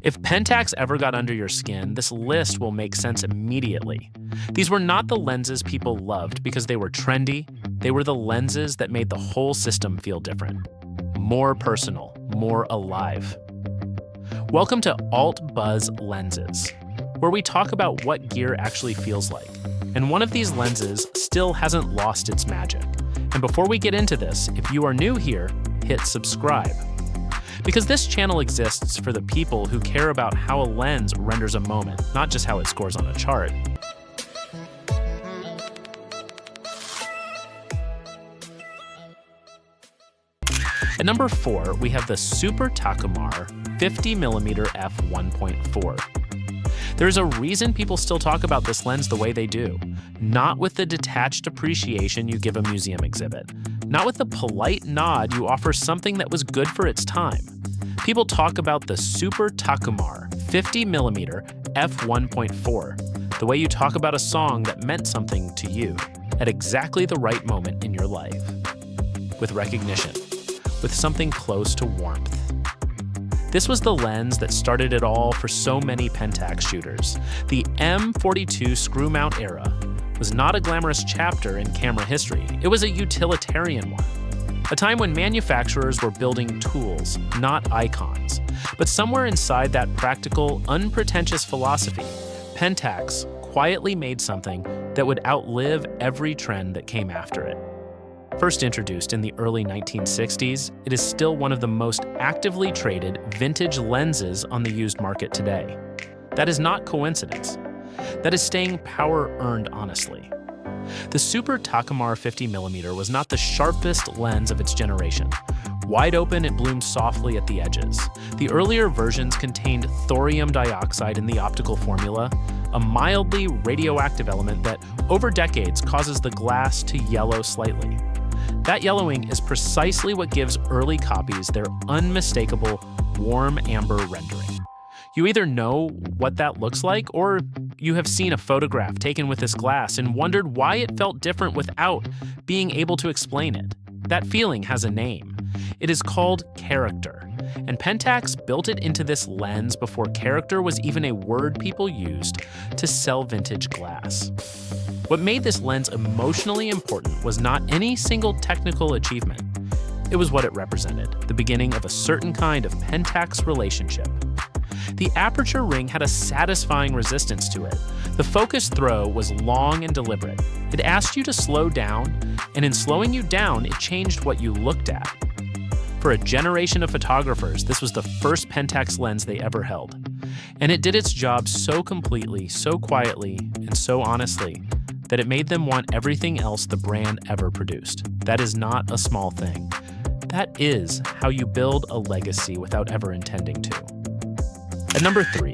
If Pentax ever got under your skin, this list will make sense immediately. These were not the lenses people loved because they were trendy. They were the lenses that made the whole system feel different. More personal, more alive. Welcome to Alt Buzz Lenses, where we talk about what gear actually feels like. And one of these lenses still hasn't lost its magic. And before we get into this, if you are new here, hit subscribe. Because this channel exists for the people who care about how a lens renders a moment, not just how it scores on a chart. At number 4, we have the Super-Takumar 50mm f1.4. There's a reason people still talk about this lens the way they do. Not with the detached appreciation you give a museum exhibit. Not with the polite nod you offer something that was good for its time. People talk about the Super-Takumar 50mm f1.4, the way you talk about a song that meant something to you at exactly the right moment in your life. With recognition, with something close to warmth. This was the lens that started it all for so many Pentax shooters. The M42 screw mount era was not a glamorous chapter in camera history, it was a utilitarian one. A time when manufacturers were building tools, not icons. But somewhere inside that practical, unpretentious philosophy, Pentax quietly made something that would outlive every trend that came after it. First introduced in the early 1960s, it is still one of the most actively traded vintage lenses on the used market today. That is not coincidence. That is staying power earned honestly. The Super-Takumar 50mm was not the sharpest lens of its generation. Wide open, it bloomed softly at the edges. The earlier versions contained thorium dioxide in the optical formula, a mildly radioactive element that, over decades, causes the glass to yellow slightly. That yellowing is precisely what gives early copies their unmistakable warm amber rendering. You either know what that looks like, or you have seen a photograph taken with this glass and wondered why it felt different without being able to explain it. That feeling has a name. It is called character, and Pentax built it into this lens before character was even a word people used to sell vintage glass. What made this lens emotionally important was not any single technical achievement. It was what it represented, the beginning of a certain kind of Pentax relationship. The aperture ring had a satisfying resistance to it. The focus throw was long and deliberate. It asked you to slow down, and in slowing you down, it changed what you looked at. For a generation of photographers, this was the first Pentax lens they ever held. And it did its job so completely, so quietly, and so honestly, that it made them want everything else the brand ever produced. That is not a small thing. That is how you build a legacy without ever intending to. At number 3,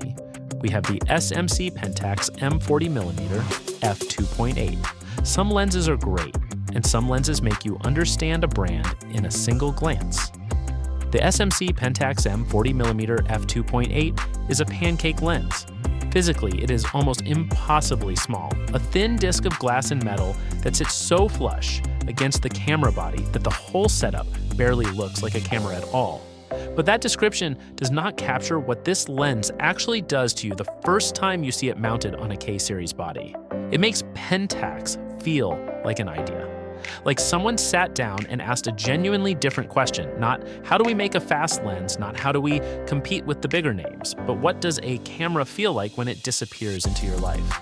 we have the SMC Pentax-M 40mm f2.8. Some lenses are great, and some lenses make you understand a brand in a single glance. The SMC Pentax-M 40mm f2.8 is a pancake lens. Physically, it is almost impossibly small, a thin disc of glass and metal that sits so flush against the camera body that the whole setup barely looks like a camera at all. But that description does not capture what this lens actually does to you the first time you see it mounted on a K-series body. It makes Pentax feel like an idea. Like someone sat down and asked a genuinely different question, not how do we make a fast lens, not how do we compete with the bigger names, but what does a camera feel like when it disappears into your life?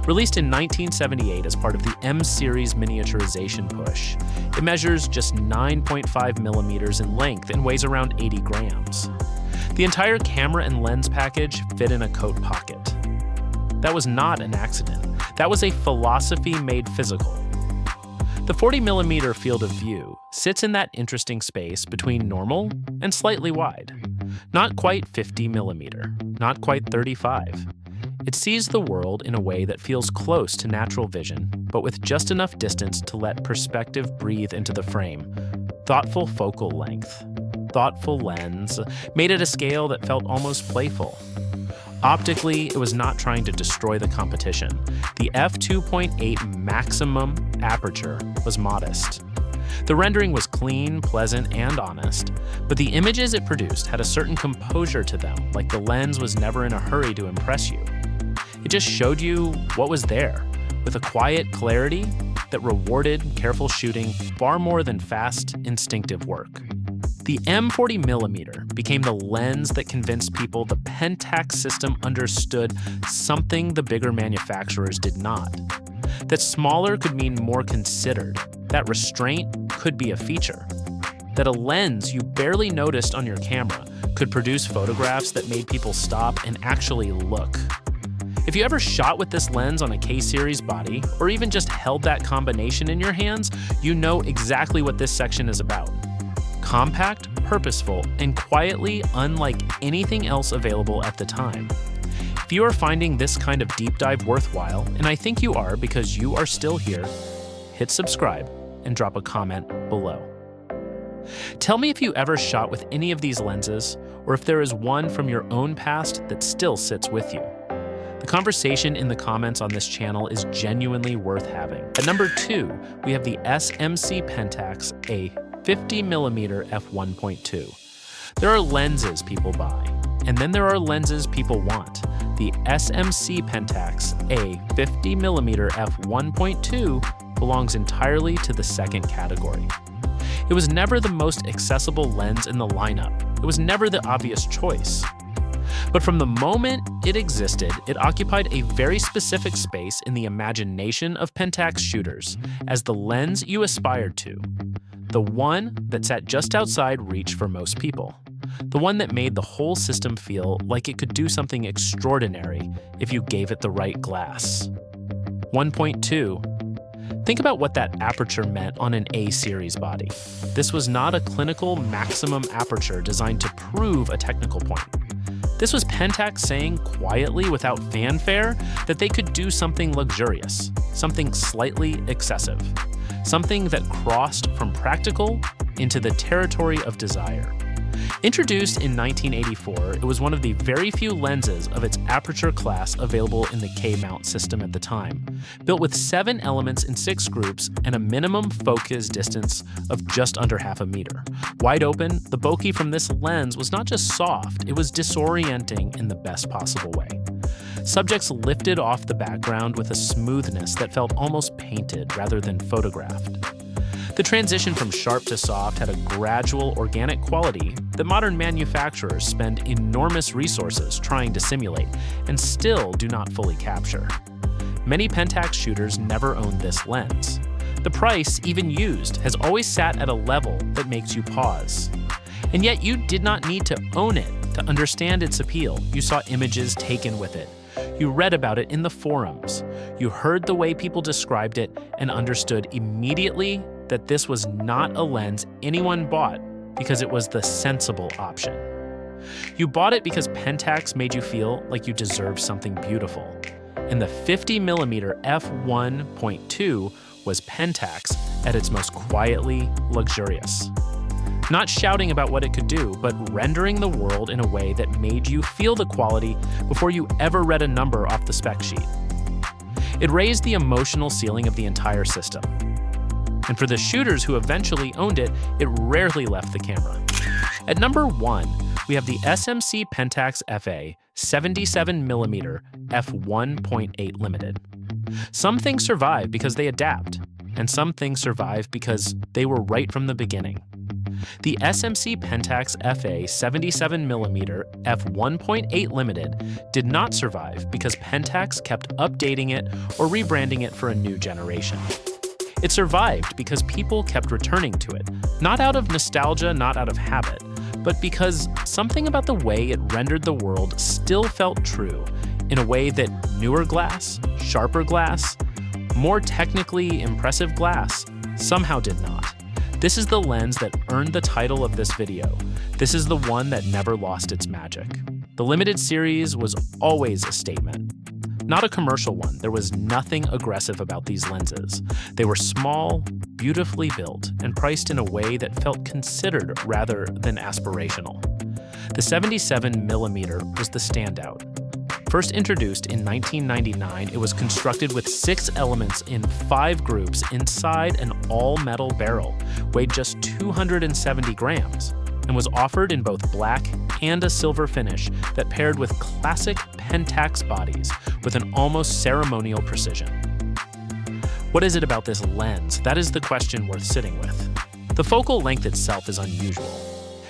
Released in 1978 as part of the M-series miniaturization push, it measures just 9.5mm in length and weighs around 80 grams. The entire camera and lens package fit in a coat pocket. That was not an accident. That was a philosophy made physical. The 40mm field of view sits in that interesting space between normal and slightly wide. Not quite 50mm, not quite 35. It sees the world in a way that feels close to natural vision, but with just enough distance to let perspective breathe into the frame. Thoughtful focal length, thoughtful lens, made at a scale that felt almost playful. Optically, it was not trying to destroy the competition. The f2.8 maximum aperture was modest. The rendering was clean. clean, pleasant, and honest, but the images it produced had a certain composure to them, like the lens was never in a hurry to impress you. It just showed you what was there, with a quiet clarity that rewarded careful shooting far more than fast, instinctive work. The M40mm became the lens that convinced people the Pentax system understood something the bigger manufacturers did not. That smaller could mean more considered, that restraint could be a feature, that a lens you barely noticed on your camera could produce photographs that made people stop and actually look. If you ever shot with this lens on a K-series body, or even just held that combination in your hands, you know exactly what this section is about. Compact, purposeful, and quietly unlike anything else available at the time. If you are finding this kind of deep dive worthwhile, and I think you are because you are still here, hit subscribe and drop a comment below. Tell me if you ever shot with any of these lenses, or if there is one from your own past that still sits with you. The conversation in the comments on this channel is genuinely worth having. At number 2, we have the SMC Pentax-A 50mm f1.2. There are lenses people buy, and then there are lenses people want. The SMC Pentax-A 50mm f1.2 belongs entirely to the second category. It was never the most accessible lens in the lineup. It was never the obvious choice. But from the moment it existed, it occupied a very specific space in the imagination of Pentax shooters as the lens you aspired to. The one that sat just outside reach for most people. The one that made the whole system feel like it could do something extraordinary if you gave it the right glass. 1.2. Think about what that aperture meant on an A-series body. This was not a clinical maximum aperture designed to prove a technical point. This was Pentax saying quietly without fanfare that they could do something luxurious, something slightly excessive, something that crossed from practical into the territory of desire. Introduced in 1984, it was one of the very few lenses of its aperture class available in the K-mount system at the time, built with 7 elements in 6 groups and a minimum focus distance of just under half a meter. Wide open, the bokeh from this lens was not just soft, it was disorienting in the best possible way. Subjects lifted off the background with a smoothness that felt almost painted rather than photographed. The transition from sharp to soft had a gradual, organic quality that modern manufacturers spend enormous resources trying to simulate and still do not fully capture. Many Pentax shooters never owned this lens. The price, even used, has always sat at a level that makes you pause. And yet you did not need to own it to understand its appeal. You saw images taken with it. You read about it in the forums. You heard the way people described it and understood immediately that this was not a lens anyone bought because it was the sensible option. You bought it because Pentax made you feel like you deserved something beautiful. And the 50mm f1.2 was Pentax at its most quietly luxurious. Not shouting about what it could do, but rendering the world in a way that made you feel the quality before you ever read a number off the spec sheet. It raised the emotional ceiling of the entire system. And for the shooters who eventually owned it, it rarely left the camera. At number 1, we have the SMC Pentax-FA 77mm f1.8 limited. Some things survive because they adapt, and some things survive because they were right from the beginning. The SMC Pentax-FA 77mm f1.8 limited did not survive because Pentax kept updating it or rebranding it for a new generation. It survived because people kept returning to it, not out of nostalgia, not out of habit, but because something about the way it rendered the world still felt true in a way that newer glass, sharper glass, more technically impressive glass somehow did not. This is the lens that earned the title of this video. This is the one that never lost its magic. The limited series was always a statement. Not a commercial one. There was nothing aggressive about these lenses. They were small, beautifully built, and priced in a way that felt considered rather than aspirational. The 77mm was the standout. First introduced in 1999, it was constructed with 6 elements in 5 groups inside an all-metal barrel, weighed just 270 grams, and was offered in both black and a silver finish that paired with classic Pentax bodies with an almost ceremonial precision. What is it about this lens? That is the question worth sitting with. The focal length itself is unusual.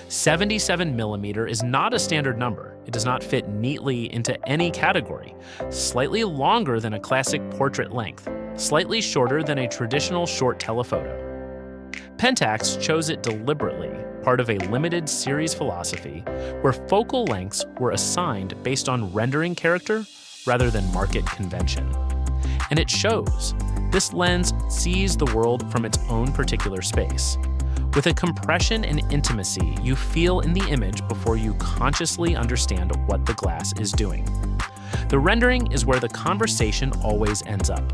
77mm is not a standard number. It does not fit neatly into any category. Slightly longer than a classic portrait length, slightly shorter than a traditional short telephoto. Pentax chose it deliberately, part of a limited series philosophy, where focal lengths were assigned based on rendering character rather than market convention. And it shows. This lens sees the world from its own particular space. With a compression and intimacy you feel in the image before you consciously understand what the glass is doing. The rendering is where the conversation always ends up.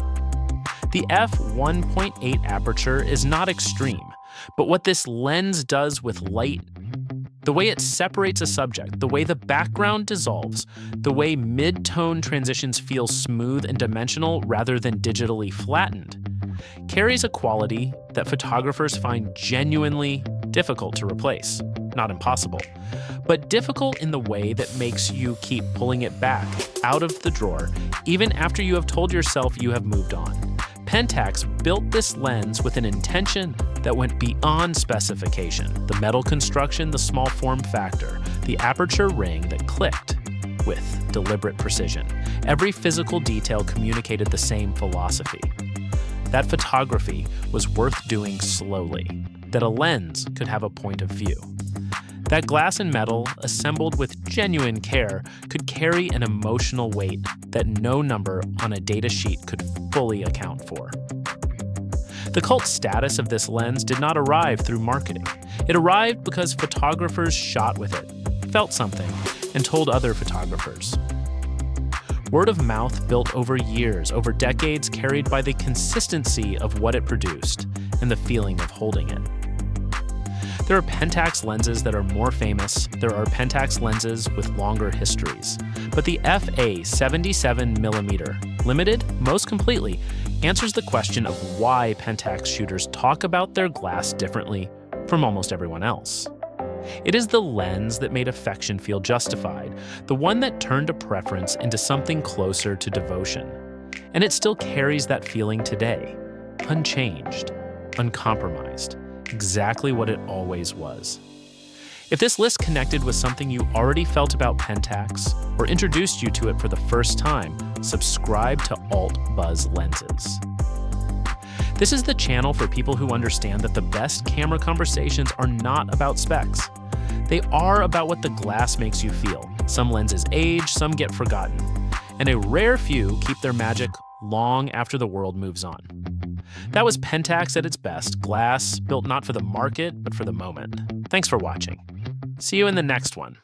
The f1.8 aperture is not extreme, but what this lens does with light, the way it separates a subject, the way the background dissolves, the way mid-tone transitions feel smooth and dimensional rather than digitally flattened, carries a quality that photographers find genuinely difficult to replace. Not impossible, but difficult in the way that makes you keep pulling it back out of the drawer even after you have told yourself you have moved on. Pentax built this lens with an intention that went beyond specification. The metal construction, the small form factor, the aperture ring that clicked with deliberate precision. Every physical detail communicated the same philosophy. That photography was worth doing slowly, that a lens could have a point of view. That glass and metal, assembled with genuine care, could carry an emotional weight that no number on a data sheet could fully account for. The cult status of this lens did not arrive through marketing. It arrived because photographers shot with it, felt something, and told other photographers. Word of mouth built over years, over decades, carried by the consistency of what it produced and the feeling of holding it. There are Pentax lenses that are more famous. There are Pentax lenses with longer histories. But the FA 77mm, limited most completely, answers the question of why Pentax shooters talk about their glass differently from almost everyone else. It is the lens that made affection feel justified, the one that turned a preference into something closer to devotion. And it still carries that feeling today, unchanged, uncompromised, exactly what it always was. If this list connected with something you already felt about Pentax or introduced you to it for the first time, subscribe to Alt Buzz Lenses. This is the channel for people who understand that the best camera conversations are not about specs. They are about what the glass makes you feel. Some lenses age, some get forgotten, and a rare few keep their magic long after the world moves on. That was Pentax at its best, glass built not for the market, but for the moment. Thanks for watching. See you in the next one.